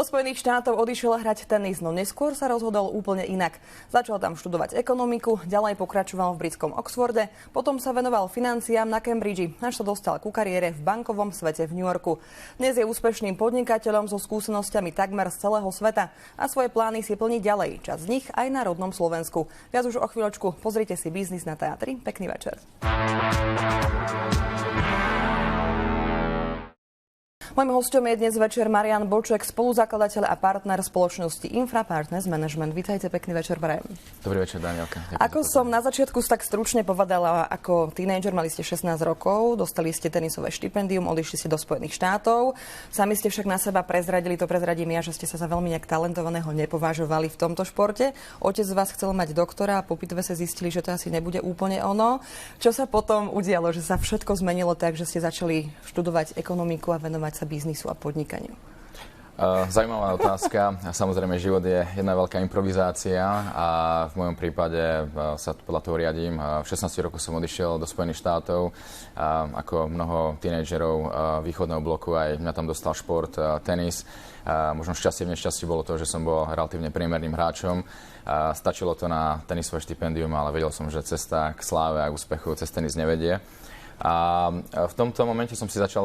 Spojených štátov odišiel hrať tenis, no neskôr sa rozhodol úplne inak. Začal tam študovať ekonomiku, ďalej pokračoval v britskom Oxforde, potom sa venoval financiám na Cambridge, až sa dostal ku kariére v bankovom svete v New Yorku. Dnes je úspešným podnikateľom so skúsenosťami takmer z celého sveta a svoje plány si plní ďalej, časť z nich aj na rodnom Slovensku. Viac už o chvíľočku, pozrite si Biznis na Teatri. Pekný večer. Mojím hosťom je dnes večer Marian Boček, spoluzakladateľ a partner spoločnosti Infra Partners Management. Vítajte, pekný večer, prajem. Dobrý večer, Danielka. Ako som na začiatku tak stručne povedala, ako tínedžer, mali ste 16 rokov, dostali ste tenisové štipendium, odišli ste do Spojených štátov. Sami ste však na seba prezradili, to prezradím ja, že ste sa za veľmi nejak talentovaného nepovažovali v tomto športe. Otec z vás chcel mať doktora a po pitve sa zistili, že to asi nebude úplne ono. Čo sa potom udialo, že sa všetko zmenilo tak, že ste začali študovať ekonomiku a venovať sa biznisu a podnikaniu? Zaujímavá otázka. Samozrejme, život je jedna veľká improvizácia a v mojom prípade sa podľa toho riadím. V 16 rokoch som odišiel do Spojených štátov. Ako mnoho tínedžerov východného bloku aj mňa tam dostal šport, tenis. Možno šťastie v nešťastí bolo to, že som bol relatívne priemerným hráčom. Stačilo to na tenisové štipendium, ale vedel som, že cesta k sláve a k úspechu cez tenis nevedie. A v tomto momente som si začal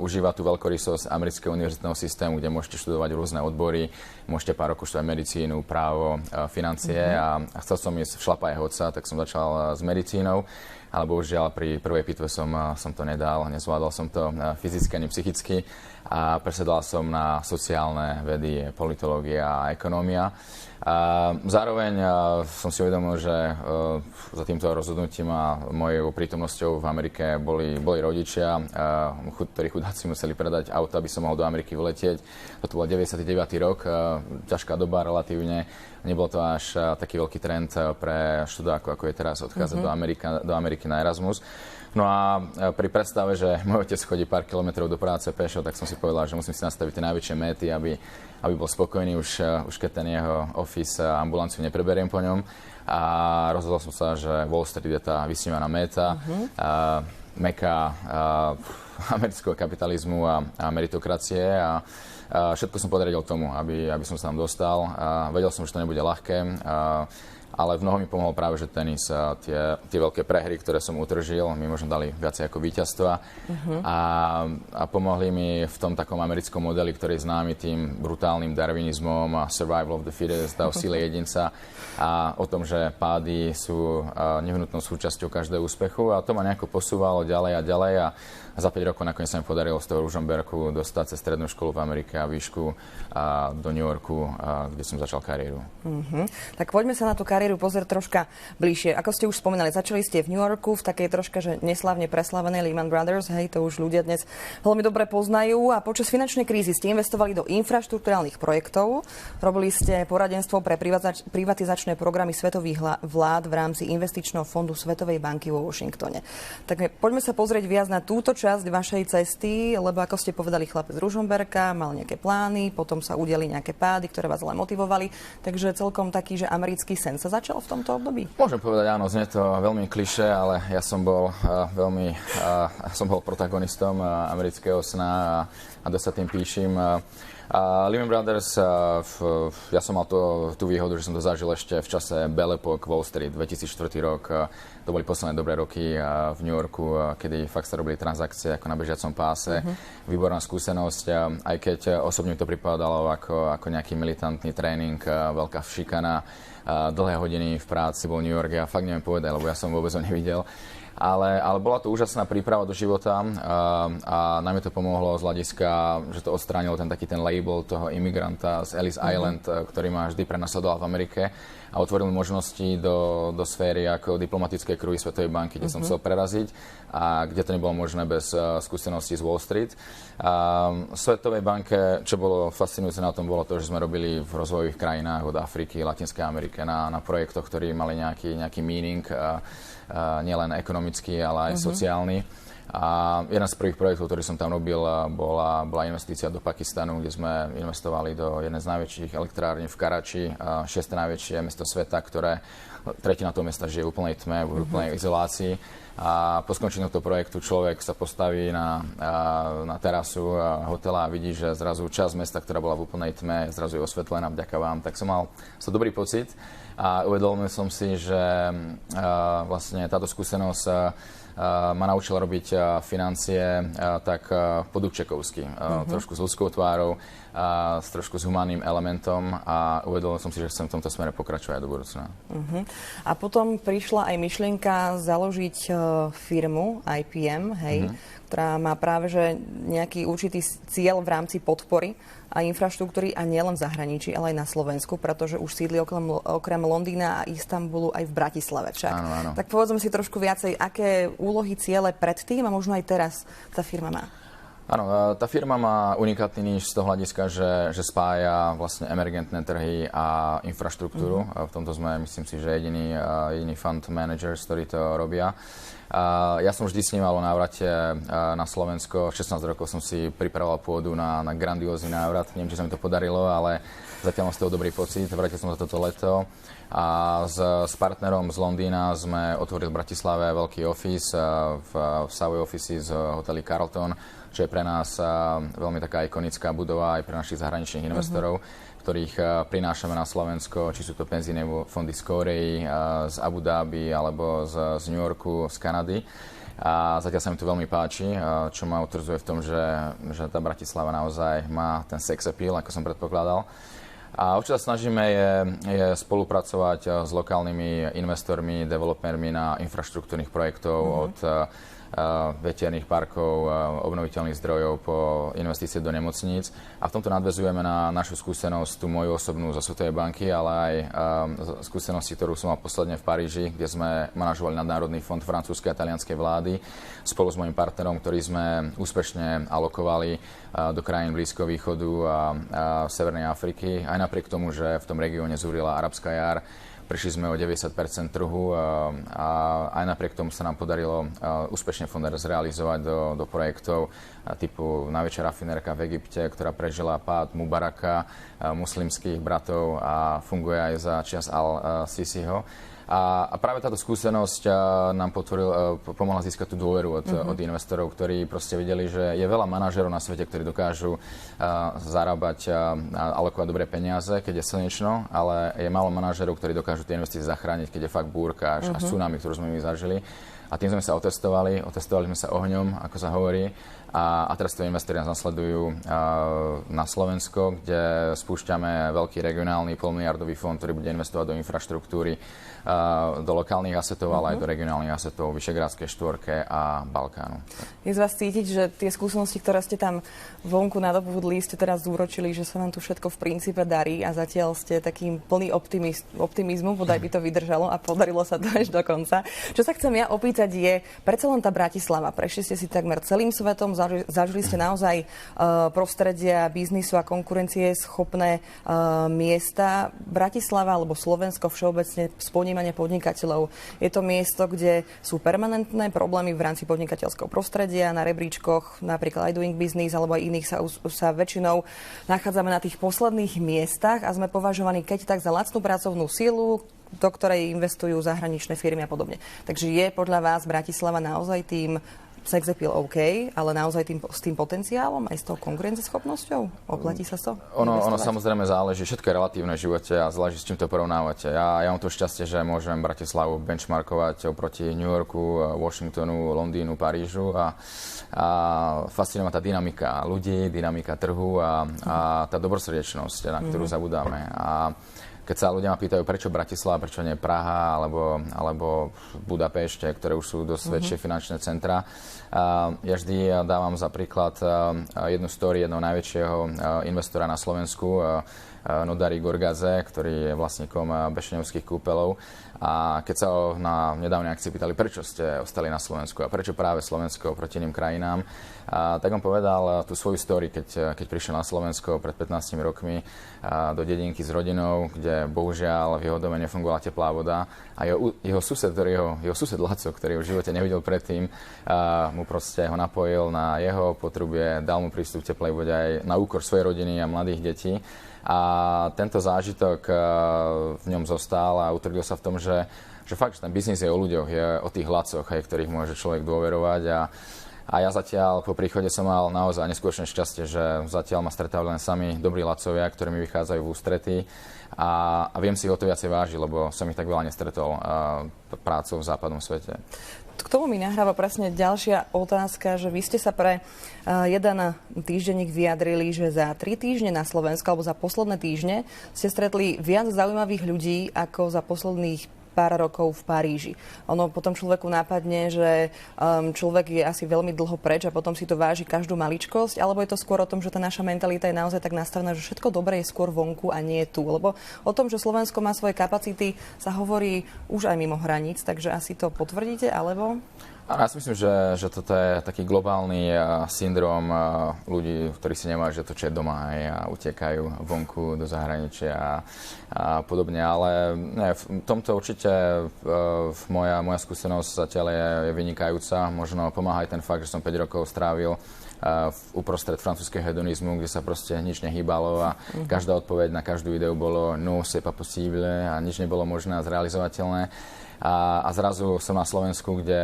užívať tú veľkorysosť amerického univerzitného systému, kde môžete študovať rôzne odbory, môžete pár rokov študovať medicínu, právo, financie a chcel som ísť v šlapaje otca, tak som začal s medicínou, ale bohužiaľ pri prvej pitve som to nedal, nezvládal som to fyzicky ani psychicky a presedal som na sociálne vedy, politológia a ekonómia. Zároveň som si uvedomil, že za týmto rozhodnutím a mojou prítomnosťou v Amerike boli rodičia, ktorí chudáci museli predať auto, aby som mohol do Ameriky vyletieť. Toto bol 99. rok, ťažká doba relatívne. Nebol to až taký veľký trend pre študákov, ako je teraz odchádzať do Ameriky na Erasmus. No a pri predstave, že môj otec chodí pár kilometrov do práce pešo, tak som si povedal, že musím si nastaviť tie najväčšie méty, aby bol spokojný už keď ten jeho office ambulanciu nepreberiem po ňom. A rozhodol som sa, že Wall Street je tá vysnívaná méta, meka amerického kapitalizmu a meritokracie a všetko som podriadil tomu, aby som sa tam dostal. Vedel som, že to nebude ľahké. Ale v mnohom mi pomohol práve, že tenis a tie veľké prehry, ktoré som utržil, mi možno dali viacej ako víťazstva. A pomohli mi v tom takom americkom modeli, ktorý je známy tým brutálnym darwinizmom a survival of the fittest, o síle jedinca a o tom, že pády sú nevyhnutnou súčasťou každého úspechu. A to ma nejako posúvalo ďalej a ďalej a za 5 rokov nakoniec sa mi podarilo z toho Ružomberku dostať cez strednú školu v Amerike a výšku do New Yorku, kde som začal kariéru. Tak poďme sa na tú kariéru pozrieť troška bližšie. Ako ste už spomínali, začali ste v New Yorku, v takej troška, že neslávne preslavenej Lehman Brothers, hej, to už ľudia dnes veľmi dobre poznajú a počas finančnej krízy ste investovali do infraštruktúrálnych projektov, robili ste poradenstvo pre privatizačné programy svetových vlád v rámci investičného fondu Svetovej banky vo Washingtone. Tak poďme sa pozrieť viac na túto časť vašej cesty, lebo ako ste povedali, chlapec z Ružomberka mal nejaké plány, potom sa udiali nejaké pády, ktoré vás len motivovali, takže celkom taký, že americký sen sa začal v tomto období? Môžem povedať áno, znie to veľmi klišé, ale ja som bol protagonistom amerického sna a dosť sa tým píšim. Lehman Brothers, ja som mal tú výhodu, že som to zažil ešte v čase Belle Époque Wall Street, 2004 rok. To boli posledné dobré roky v New Yorku, kedy fakt sa robili transakcie ako na bežiacom páse. Výborná skúsenosť, aj keď osobne to pripadalo ako nejaký militantný tréning, veľká šikana, dlhé hodiny v práci, bol New York, ja fakt neviem povedať, lebo ja som vôbec ho nevidel. Ale bola to úžasná príprava do života a nám to pomohlo z hľadiska, že to odstránilo ten label toho imigranta z Ellis Island, ktorý ma vždy prenasledoval v Amerike a otvoril možnosti do sféry ako diplomatické kruhy Svetovej banky, kde som chcel preraziť a kde to nebolo možné bez skúseností z Wall Street. Svetovej banke, čo bolo fascinujúce na tom, bolo to, že sme robili v rozvojových krajinách od Afriky, Latinskej Ameriky na projektoch, ktorí mali nejaký meaning, nielen ekonomický, ale aj sociálny. A jeden z prvých projektov, ktorý som tam robil, bola investícia do Pakistanu, kde sme investovali do jednej z najväčších elektrární v Karači, šieste najväčšie mesto sveta, ktoré tretina toho mesta žije v úplnej tme, v úplnej izolácii. A po skončení tohto projektu človek sa postaví na terasu hotela a vidí, že zrazu časť mesta, ktorá bola v úplnej tme, zrazu je osvetlená vďaka vám. Tak som mal dobrý pocit a uvedomil som si, že vlastne táto skúsenosť ma naučil robiť financie tak po Dubčekovsky. Trošku s ľudskou tvárou, s trošku s humánnym elementom a uvedomil som si, že chcem v tomto smere pokračovať do budúcna. A potom prišla aj myšlienka založiť firmu IPM, hej, ktorá má práve že nejaký určitý cieľ v rámci podpory a infraštruktúry a nielen v zahraničí, ale aj na Slovensku, pretože už sídli okrem Londýna a Istanbulu aj v Bratislave však. Áno. Tak povedzme si trošku viacej, aké úlohy, ciele predtým a možno aj teraz tá firma má. Áno, tá firma má unikátny níž z toho hľadiska, že spája vlastne emergentné trhy a infraštruktúru. V tomto sme, myslím si, že jediný fund managers, ktorí to robia. Ja som vždy sníval o návrate na Slovensko. 16 rokov som si pripravoval pôdu na grandiózny návrat. Neviem, či sa mi to podarilo, ale zatiaľ mám z toho dobrý pocit. Vrátil som sa toto leto a s partnerom z Londýna sme otvorili v Bratislave veľký office v Savoy Offices hoteli Carlton, čo je pre nás veľmi taká ikonická budova aj pre našich zahraničných investorov, ktorých prinášame na Slovensko, či sú to penzíne fondy z Kórey, z Abu Dhabi alebo z New Yorku, z Kanady. A zatiaľ sa mi to veľmi páči, čo ma utvrdzuje v tom, že tá Bratislava naozaj má ten sex appeal, ako som predpokladal. A o čo sa snažíme je spolupracovať s lokálnymi investormi, developermi na infraštruktúrnych projektov od veterných parkov, obnoviteľných zdrojov po investície do nemocníc. A v tomto nadväzujeme na našu skúsenosť, tú moju osobnú zo Svetovej banky, ale aj skúsenosti, ktorú som mal posledne v Paríži, kde sme manažovali nadnárodný fond francúzskej a talianskej vlády spolu s mojím partnerom, ktorý sme úspešne alokovali do krajín Blízkeho východu a Severnej Afriky. Aj napriek tomu, že v tom regióne zúrila arabská jar, prišli sme o 90% trhu a aj napriek tomu sa nám podarilo úspešne fond zrealizovať do projektov typu najväčšia rafinérka v Egypte, ktorá prežila pád Mubaraka, muslimských bratov a funguje aj za čias Al-Sisiho. A práve táto skúsenosť nám pomohla získať tú dôveru od investorov, ktorí proste videli, že je veľa manažerov na svete, ktorí dokážu zarábať a alokovať dobré peniaze, keď je slnečno, ale je málo manažerov, ktorí dokážu tie investície zachrániť, keď je fakt búrka a tsunami, ktorú sme my zažili. A tým sme sa otestovali sme sa ohňom, ako sa hovorí. A teraz tie investori nás nasledujú na Slovensko, kde spúšťame veľký regionálny polmiliardový fond, ktorý bude investovať do infraštruktúry, do lokálnych asetov, ale aj do regionálnych asetov Vyšegrádskej štvorke a Balkánu. Je z vás cítiť, že tie skúsenosti, ktoré ste tam vonku nadobudli, ste teraz zúročili, že sa vám tu všetko v princípe darí a zatiaľ ste takým plný optimizmu, bodaj by to vydržalo a podarilo sa to až do konca. Čo sa chcem ja opýtať je, predsa len tá Bratislava, prešli ste si takmer celým svetom, zažili ste naozaj prostredia biznisu a konkurencie schopné miesta. Bratislava alebo Slovensko všeobecne z ponímania podnikateľov. Je to miesto, kde sú permanentné problémy v rámci podnikateľského prostredia, na rebríčkoch, napríklad aj Doing Business alebo aj iných sa väčšinou nachádzame na tých posledných miestach a sme považovaní keď tak za lacnú pracovnú silu, do ktorej investujú zahraničné firmy a podobne. Takže je podľa vás Bratislava naozaj tým sex appeal OK, ale naozaj s tým potenciálom, aj s tou konkurenceschopnosťou? Oplatí sa to? Ono samozrejme záleží, všetko je relatívne v živote a záleží, s čím to porovnávate. Ja mám to šťastie, že môžem Bratislavu benchmarkovať oproti New Yorku, Washingtonu, Londýnu, Parížu a fascinuje ma tá dynamika ľudí, dynamika trhu a tá dobrosrdečnosť, na ktorú zabudáme. A keď sa ľudia ma pýtajú, prečo Bratislava, prečo nie Praha alebo Budapešť, ktoré už sú dosť väčšie finančné centra, ja vždy dávam za príklad jednu story jedného najväčšieho investora na Slovensku, Nodari Gorgadze, ktorý je vlastníkom Bešeňovských kúpeľov. A keď sa ho na nedávnej akcii pýtali, prečo ste ostali na Slovensku a prečo práve Slovensko proti iným krajinám, tak on povedal tú svoju story, keď prišiel na Slovensko pred 15 rokmi do dedinky s rodinou, kde bohužiaľ v jeho dome nefungovala teplá voda a jeho sused Laco, ktorý ho v živote nevidel predtým, mu proste ho napojil na jeho potrubie, dal mu prístup k teplej vode aj na úkor svojej rodiny a mladých detí. A tento zážitok v ňom zostal a utvrdil sa v tom, že fakt, že ten biznis je o ľuďoch, je o tých Lacoch, ktorých môže človek dôverovať. A ja zatiaľ po príchode som mal naozaj neskutočné šťastie, že zatiaľ ma stretávali len sami dobrí Lacovia, ktorí mi vychádzajú v ústretí a viem si ho to viacej vážiť, lebo som ich tak veľa nestretol prácou v západnom svete. K tomu mi nahráva presne ďalšia otázka, že vy ste sa pre jeden týždenník vyjadrili, že za 3 týždne na Slovensku alebo za posledné týždne ste stretli viac zaujímavých ľudí ako za posledných pár rokov v Paríži. Ono potom človeku nápadne, že človek je asi veľmi dlho preč a potom si to váži každú maličkosť, alebo je to skôr o tom, že tá naša mentalita je naozaj tak nastavená, že všetko dobré je skôr vonku a nie tu. Lebo o tom, že Slovensko má svoje kapacity, sa hovorí už aj mimo hraníc, takže asi to potvrdíte, alebo? Áno, ja si myslím, že toto je taký globálny syndrom ľudí, ktorí si nevážia to, čo je doma a utekajú vonku do zahraničia a podobne. Ale ne, v tomto určite moja skúsenosť zatiaľ je vynikajúca. Možno pomáha aj ten fakt, že som 5 rokov strávil uprostred francúzskeho hedonizmu, kde sa proste nič nehýbalo a každá odpoveď na každú ideu bolo no, c'est pas possible a nič nebolo možné a zrealizovateľné. A zrazu som na Slovensku, kde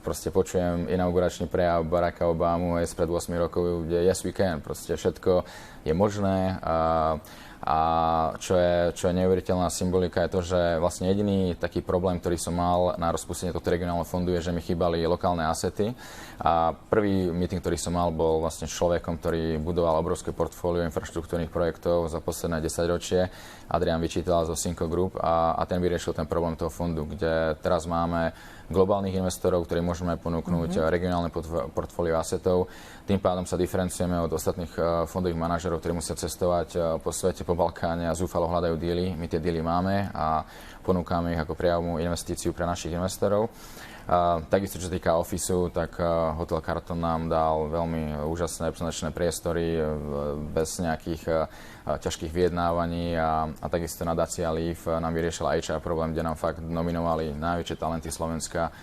proste počujem inauguračný prejav Baracka Obamu aj spred 8 rokov, kde yes we can, proste všetko je možné. A čo je neuveriteľná symbolika je to, že vlastne jediný taký problém, ktorý som mal na rozpustenie tohto regionálneho fondu je, že mi chýbali lokálne asety. A prvý meeting, ktorý som mal, bol vlastne s človekom, ktorý budoval obrovské portfólio infraštruktúrnych projektov za posledné 10 ročie. Adrian Vyčítal zo Synco Group a ten vyriešil ten problém toho fondu, kde teraz máme globálnych investorov, ktorí môžeme ponúknuť regionálne portfólio asetov. Tým pádom sa diferencujeme od ostatných fondových manažerov, ktorí musia cestovať po svete, po Balkáne a zúfalo hľadajú díly. My tie díly máme a ponúkame ich ako priamu investíciu pre našich investorov. Takisto, čo sa týka Officeu, tak Hotel Carton nám dal veľmi úžasné reprezentačné priestory bez nejakých ťažkých vyjednávaní a takisto nadácia Leaf nám vyriešila HR problém, kde nám fakt nominovali najväčšie talenty Slovenska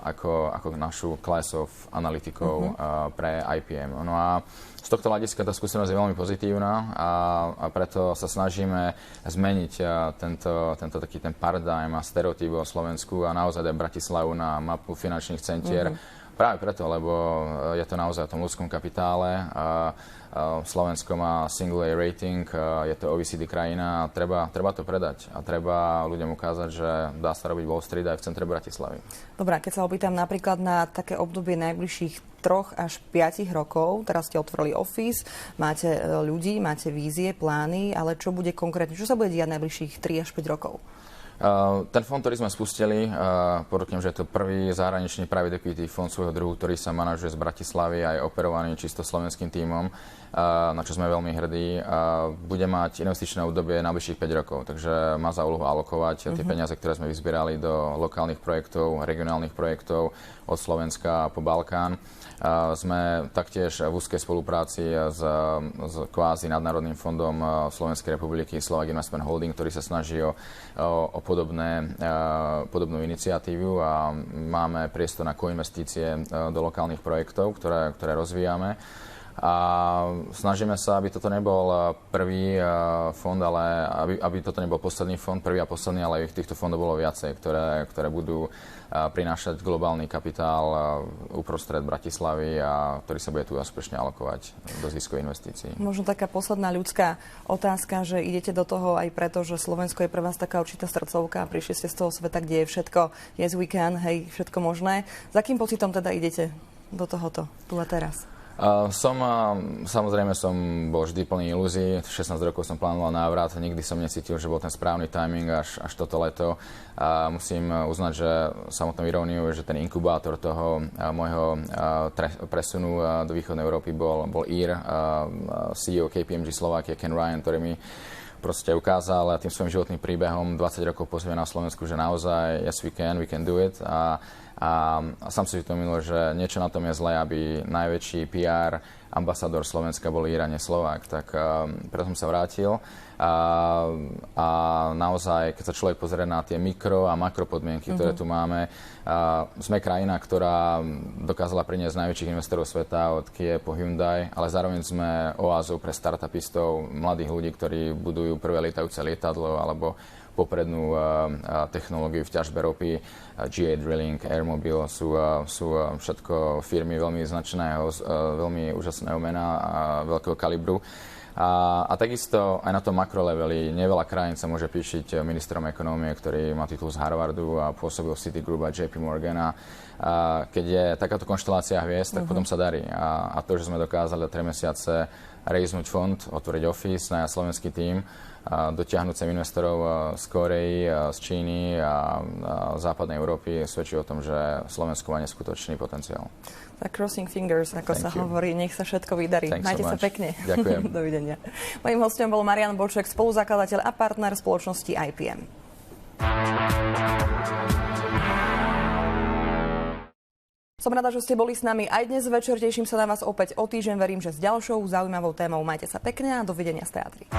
ako našu class of analytikov pre IPM. No a z tohto hľadiska tá skúsenosť je veľmi pozitívna a preto sa snažíme zmeniť tento taký ten paradigm a stereotyp o Slovensku a naozaj dať Bratislavu na mapu finančných centier. Práve preto, lebo je to naozaj o tom ľudskom kapitále. Slovensko má single A rating, je to OECD krajina a treba to predať a treba ľuďom ukázať, že dá sa robiť Wall Street aj v centre Bratislavy. Dobre, keď sa opýtam napríklad na také obdobie najbližších 3 až 5 rokov, teraz ste otvorili Office, máte ľudí, máte vízie, plány, ale čo bude konkrétne, čo sa bude diať najbližších 3 až 5 rokov? Ten fond, ktorý sme spustili, podotknem, že je to prvý zahraničný private equity fond svojho druhu, ktorý sa manažuje z Bratislavy a je operovaný čisto slovenským tímom, na čo sme veľmi hrdí. Bude mať investičné obdobie na bližších 5 rokov, takže má za úlohu alokovať tie peniaze, ktoré sme vyzbierali do lokálnych projektov, regionálnych projektov od Slovenska po Balkán. Sme taktiež v úzkej spolupráci s kvázi nadnárodným fondom Slovenskej republiky Slovak Investment Holding, ktorý sa snaží o podobnú iniciatívu a máme priestor na koinvestície do lokálnych projektov, ktoré rozvíjame. A snažíme sa, aby toto nebol prvý fond, ale aby toto nebol posledný fond, prvý a posledný, ale týchto fondov bolo viacej, ktoré budú prinášať globálny kapitál uprostred Bratislavy a ktorý sa bude tu úspešne alokovať do ziskových investícií. Možno taká posledná ľudská otázka, že idete do toho aj preto, že Slovensko je pre vás taká určitá srdcovka a prišli ste z toho sveta, kde je všetko yes we can, hej, všetko možné. Za akým pocitom teda idete do tohoto, tu a teraz? Samozrejme som bol vždy plný ilúzií, 16 rokov som plánoval návrat, nikdy som necítil, že bol ten správny timing až toto leto. Musím uznať, že samotnou iróniou je, že ten inkubátor toho môjho presunu do východnej Európy bol Ír, CEO KPMG Slovakia, Ken Ryan, ktorý mi proste ukázal tým svojím životným príbehom 20 rokov po na Slovensku, že naozaj yes we can do it a sám si uvedomil, že niečo na tom je zlé, aby najväčší PR ambasador Slovenska bol Irane Slovák, tak preto som sa vrátil a naozaj, keď sa človek pozrie na tie mikro a makro podmienky, ktoré tu máme, sme krajina, ktorá dokázala priniesť najväčších investorov sveta od Kia po Hyundai, ale zároveň sme oázou pre startupistov, mladých ľudí, ktorí budujú prvé lietajúce lietadlo alebo poprednú technológiu v ťažbe ropy. GA Drilling, Airmobil sú všetko firmy veľmi značného, veľmi úžasného mena a veľkého kalibru. A takisto aj na tom makroleveli neveľa krajín sa môže píšiť ministrom ekonómie, ktorý má titul z Harvardu a pôsobil v Citigroup a JP Morgan. A keď je takáto konštelácia hviezd, tak potom sa darí. A to, že sme dokázali 3 mesiace raiznúť fond, otvoriť office, najať slovenský tím, dotiahnuť sem investorov z Kórey, z Číny a západnej Európy, svedčí o tom, že Slovensko má neskutočný potenciál. Tak crossing fingers, ako sa hovorí, nech sa všetko vydarí. Majte sa pekne. Ďakujem. Dovidenia. Mojím hostom bol Marián Boček, spoluzakladateľ a partner spoločnosti IPM. Som rada, že ste boli s nami aj dnes večer. Teším sa na vás opäť o týždeň. Verím, že s ďalšou zaujímavou témou. Majte sa pekne a dovidenia z teatry.